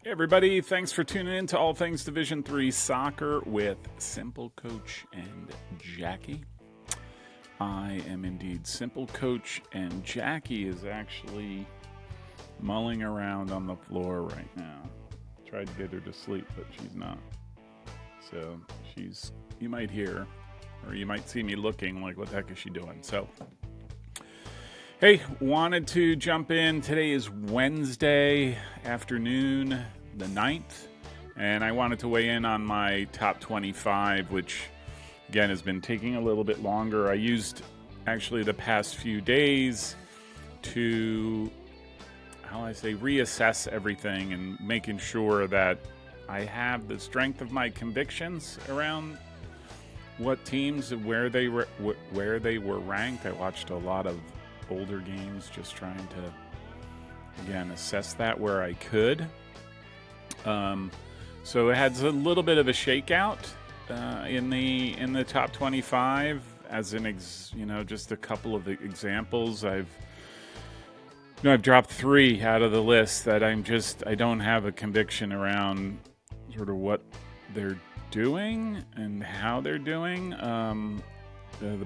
Hey everybody, thanks for tuning in to All Things Division 3 Soccer with Simple Coach and Jackie. I am indeed Simple Coach, and Jackie is actually mulling around on the floor right now. Tried to get her to sleep, but she's not. So you might hear, or you might see me looking like, what the heck is she doing? So, hey, wanted to jump in. Today is Wednesday afternoon, the 9th, and I wanted to weigh in on my top 25, which again has been taking a little bit longer. I used actually the past few days to, reassess everything and making sure that I have the strength of my convictions around what teams and where they were ranked. I watched a lot of older games, just trying to again assess that where I could. So it has a little bit of a shakeout in the top 25. As just a couple of examples. I've dropped 3 out of the list that I don't have a conviction around sort of what they're doing and how they're doing.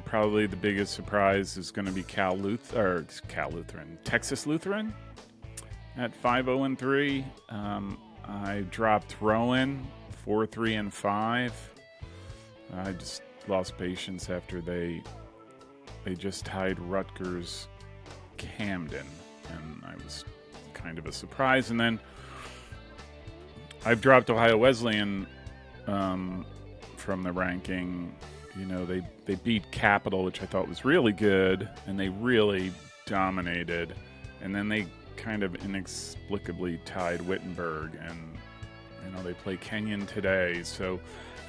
Probably the biggest surprise is going to be Texas Lutheran at 5-0-3. I dropped Rowan 4-3-5. I just lost patience after they just tied Rutgers Camden, and I was kind of a surprise. And then I've dropped Ohio Wesleyan from the ranking. They beat Capital, which I thought was really good, and they really dominated. And then they kind of inexplicably tied Wittenberg, and they play Kenyon today. So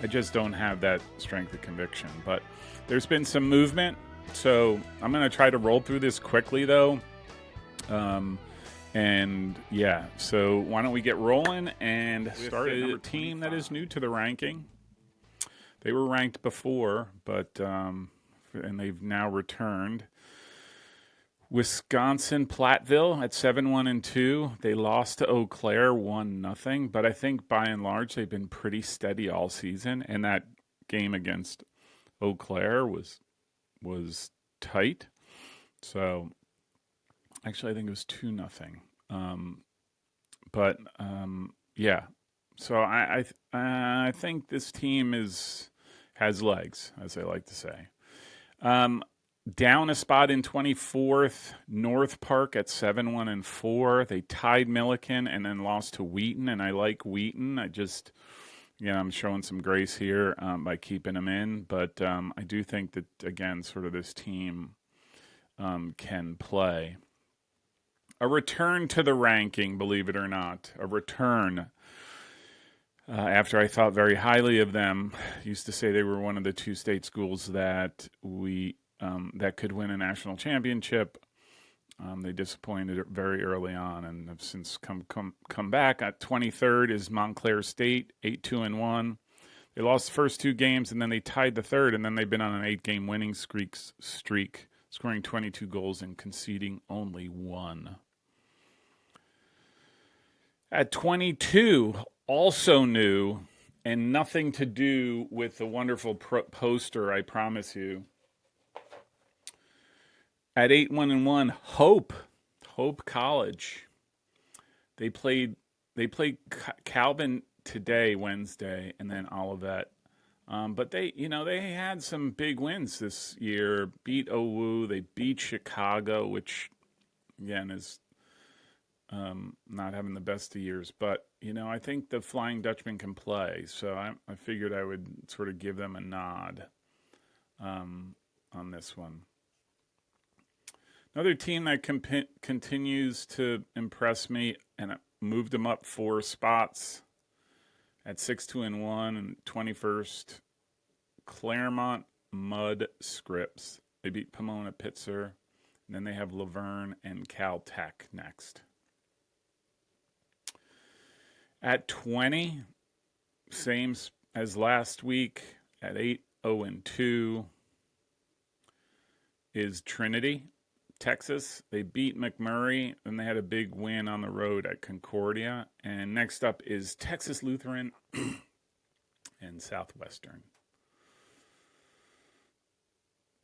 I just don't have that strength of conviction. But there's been some movement, so I'm going to try to roll through this quickly, though. So why don't we get rolling and start a team that is new to the ranking. They were ranked before, but and they've now returned. Wisconsin Platteville at 7-1-2. They lost to Eau Claire 1-0, but I think by and large they've been pretty steady all season. And that game against Eau Claire was tight. So actually, I think it was 2-0. Yeah. So I think this team has legs, as I like to say. Down a spot in 24th, North Park at 7-1-4. They tied Milliken and then lost to Wheaton, and I like Wheaton. I'm showing some grace here by keeping them in, but I do think that, again, sort of this team can play. A return to the ranking, believe it or not. A return. After I thought very highly of them, used to say they were one of the 2 state schools that that could win a national championship. They disappointed very early on, and have since come back. At 23rd is Montclair State, 8-2-1. They lost the first 2 games, and then they tied the third, and then they've been on an 8-game winning streak, scoring 22 goals and conceding only 1. At 22, also new, and nothing to do with the wonderful poster, I promise you. At 8-1-1, Hope College. They played Calvin today, Wednesday, and then Olivet. But they had some big wins this year. Beat OU. They beat Chicago, which again is not having the best of years. But I think the Flying Dutchman can play, so I figured I would sort of give them a nod on this one. Another team that continues to impress me, and I moved them up 4 spots at 6-2-1 and 21st, Claremont Mud Scripps. They beat Pomona Pitzer, and then they have Laverne and Caltech next. At 20, same as last week, at 8-0-2 is Trinity. Texas. They beat McMurray, and they had a big win on the road at Concordia. And next up is Texas Lutheran and Southwestern.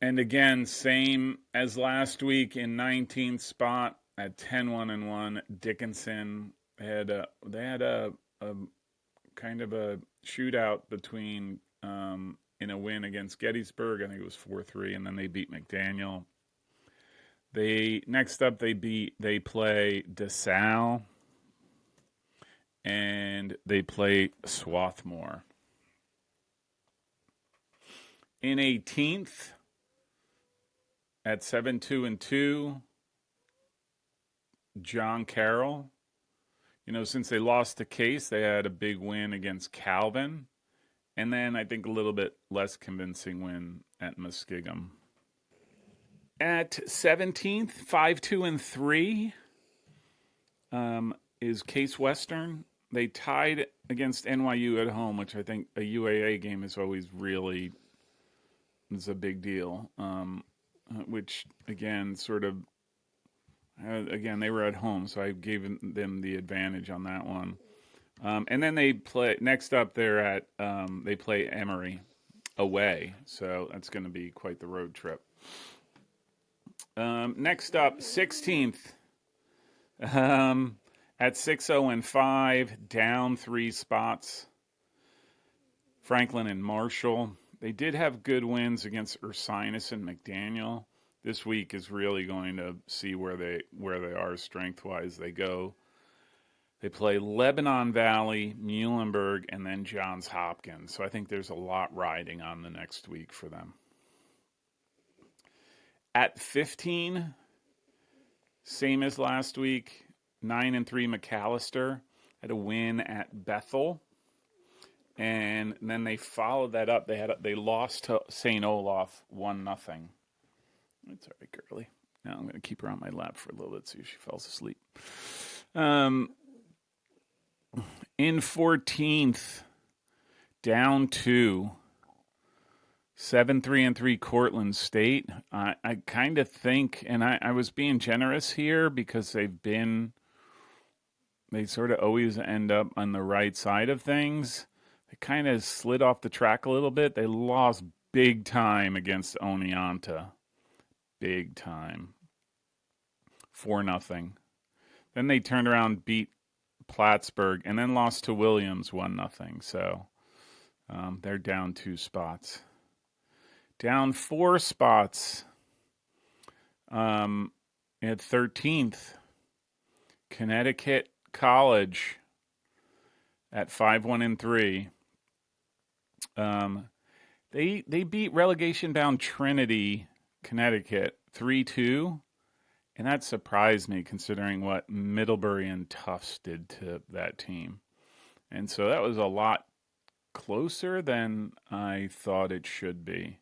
And again, same as last week in 19th spot at 10-1-1. Dickinson had a kind of a shootout between in a win against Gettysburg. I think it was 4-3, and then they beat McDaniel. Next up they play DeSalle, and they play Swarthmore. In 18th at 7-2-2, John Carroll. Since they lost to Case, they had a big win against Calvin, and then I think a little bit less convincing win at Muskingum. At 17th, 5-2-3, is Case Western. They tied against NYU at home, which I think a UAA game is always really is a big deal. Which again, they were at home, so I gave them the advantage on that one. And then they play next up. They play Emory away, so that's going to be quite the road trip. Next up, 16th, at 6-0-5, down 3 spots. Franklin and Marshall. They did have good wins against Ursinus and McDaniel. This week is really going to see where they are strength-wise. They play Lebanon Valley, Muhlenberg, and then Johns Hopkins. So I think there's a lot riding on the next week for them. At 15, same as last week, 9-3 McAllister had a win at Bethel, and then they followed that up. They lost to St. Olaf 1-0. It's all right, girly. Now I'm going to keep her on my lap for a little bit, see if she falls asleep. In 14th, down 2. 7-3-3 Cortland State. I kind of think, and I was being generous here because they sort of always end up on the right side of things. They kind of slid off the track a little bit. They lost big time against Oneonta. Big time. 4-0. Then they turned around, beat Plattsburgh, and then lost to Williams 1-0. So they're down 2 spots. Down 4 spots at 13th, Connecticut College at 5-1-3. They beat relegation-bound Trinity, Connecticut 3-2, and that surprised me considering what Middlebury and Tufts did to that team. And so that was a lot closer than I thought it should be.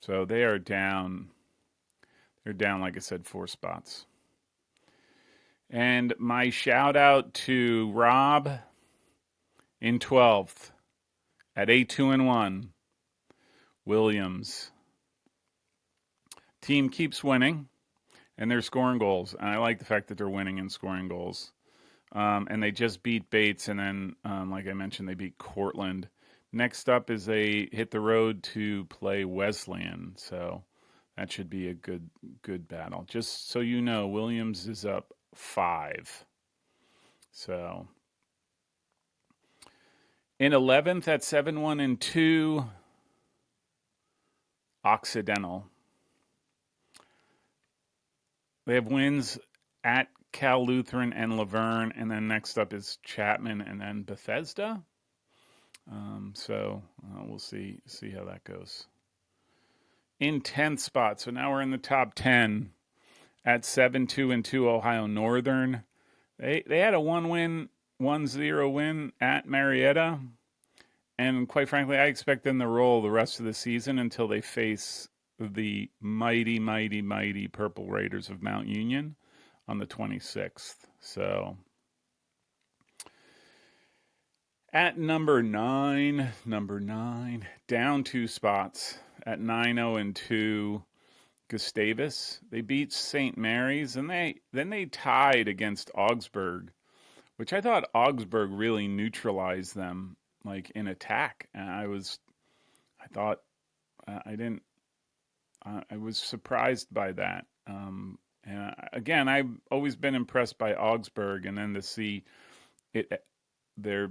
So they are down. They're down, like I said, 4 spots. And my shout out to Rob in 12th at 8-2-1. Williams. Team keeps winning, and they're scoring goals. And I like the fact that they're winning and scoring goals. And they just beat Bates, and then, like I mentioned, they beat Cortland. Next up is they hit the road to play Wesleyan, so that should be a good battle. Just so you know, Williams is up 5. So in 11th at 7-1-2, Occidental. They have wins at Cal Lutheran and Laverne, and then next up is Chapman and then Bethesda. So we'll see how that goes. In 10th spot, so now we're in the top 10 at 7-2-2 Ohio Northern. They had a 1-0 win at Marietta, and quite frankly, I expect them to roll the rest of the season until they face the mighty, mighty, mighty Purple Raiders of Mount Union on the 26th. So at number 9, down 2 spots at 9-0-2, Gustavus. They beat St. Mary's, and then they tied against Augsburg, which I thought Augsburg really neutralized them, like in attack. And I thought I didn't. I was surprised by that. And again, I've always been impressed by Augsburg, and then to see it, their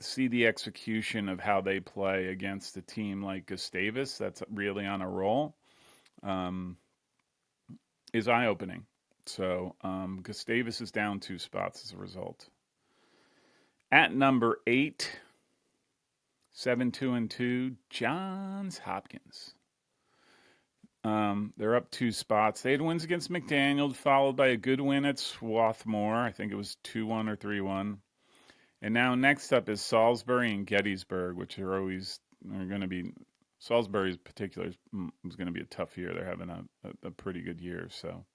see the execution of how they play against a team like Gustavus that's really on a roll, is eye opening. So Gustavus is down 2 spots as a result. At number 8, 7-2-2, Johns Hopkins. They're up 2 spots. They had wins against McDaniel, followed by a good win at Swarthmore. I think it was 2-1 or 3-1. And now next up is Salisbury and Gettysburg, which are going to be, Salisbury's particular is going to be a tough year. They're having a pretty good year. So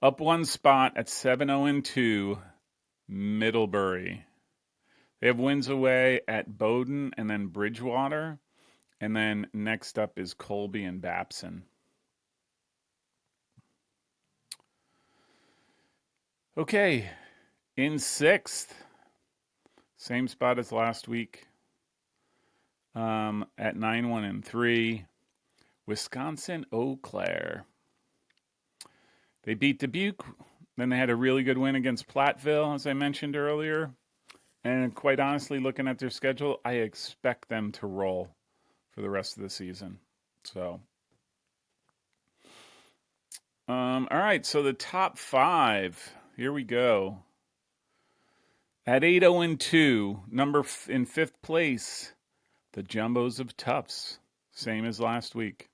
up 1 spot at 7-0-2, Middlebury. They have wins away at Bowdoin and then Bridgewater. And then next up is Colby and Babson. Okay, in 6th, same spot as last week, at 9-1-3, Wisconsin Eau Claire. They beat Dubuque. Then they had a really good win against Platteville, as I mentioned earlier. And quite honestly, looking at their schedule, I expect them to roll for the rest of the season. So, all right. So the top 5. Here we go. At 8-0-2, in 5th place, the Jumbos of Tufts, same as last week.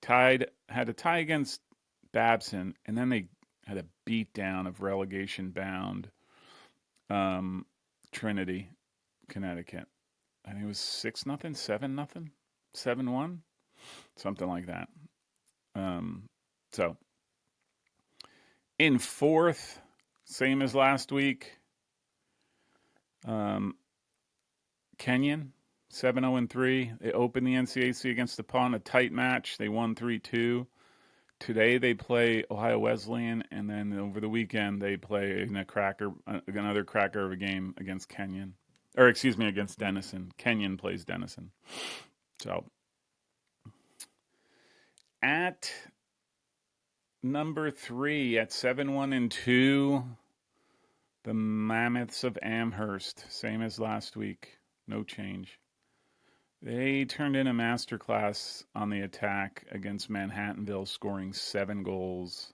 Had a tie against Babson, and then they had a beatdown of relegation-bound Trinity, Connecticut. I think it was 6-0, 7-0, 7-1, something like that. So in 4th, same as last week, Kenyon, 7-0-3. They opened the NCAC against DePauw, a tight match. They won 3-2. Today they play Ohio Wesleyan, and then over the weekend they play another cracker of a game against Kenyon. Or excuse me, against Denison. Kenyon plays Denison. So at number 3, at 7-1-2, the Mammoths of Amherst, same as last week, no change. They turned in a masterclass on the attack against Manhattanville, scoring 7 goals,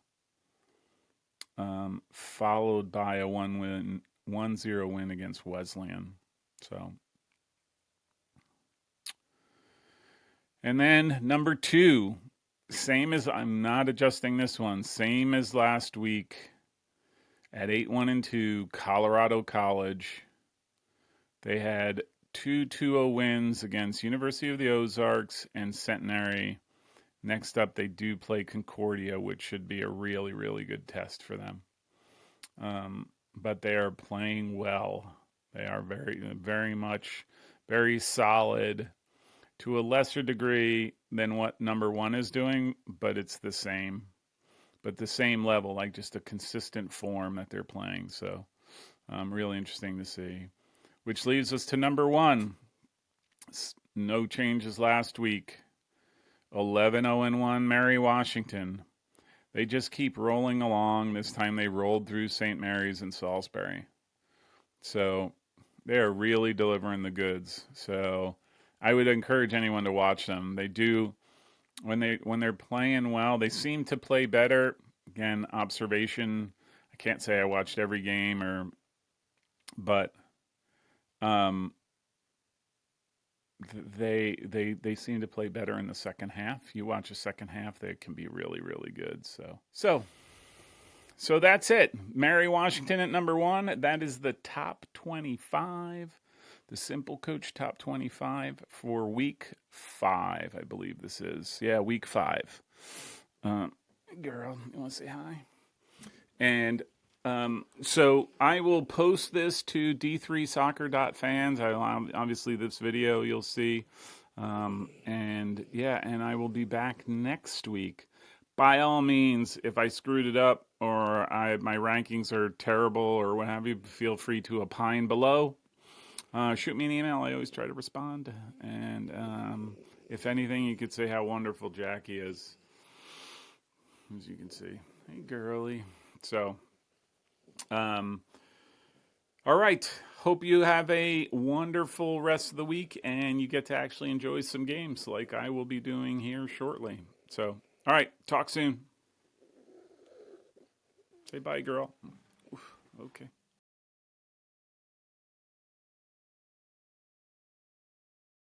followed by a 1-0 win against Wesleyan. So, and then number 2, I'm not adjusting this one, same as last week, at 8-1-2, Colorado College. They had 2 2-0 wins against University of the Ozarks and Centenary. Next up, they do play Concordia, which should be a really, really good test for them. But they are playing well. They are very, very much, very solid to a lesser degree than what number 1 is doing, but it's the same. But the same level, like just a consistent form that they're playing. So really interesting to see. Which leaves us to number 1. No changes last week. 11-0-1, Mary Washington. They just keep rolling along. This time they rolled through St. Mary's and Salisbury. So they are really delivering the goods. So I would encourage anyone to watch them. They do, when they're playing well, they seem to play better. Again, observation. I can't say I watched every game, but they seem to play better in the second half. You watch a second half, they can be really, really good. So that's it. Mary Washington at number 1. That is the top 25. The Simple Coach top 25 for week 5, I believe this is. Yeah, week 5. Girl, you want to say hi? And so I will post this to d3soccer.fans. Obviously, this video you'll see And I will be back next week. By all means, if I screwed it up or my rankings are terrible or what have you, feel free to opine below. Shoot me an email. I always try to respond. And if anything, you could say how wonderful Jackie is, as you can see. Hey, girly. So, um, all right. Hope you have a wonderful rest of the week and you get to actually enjoy some games like I will be doing here shortly. So, all right. Talk soon. Say bye, girl. Oof, okay.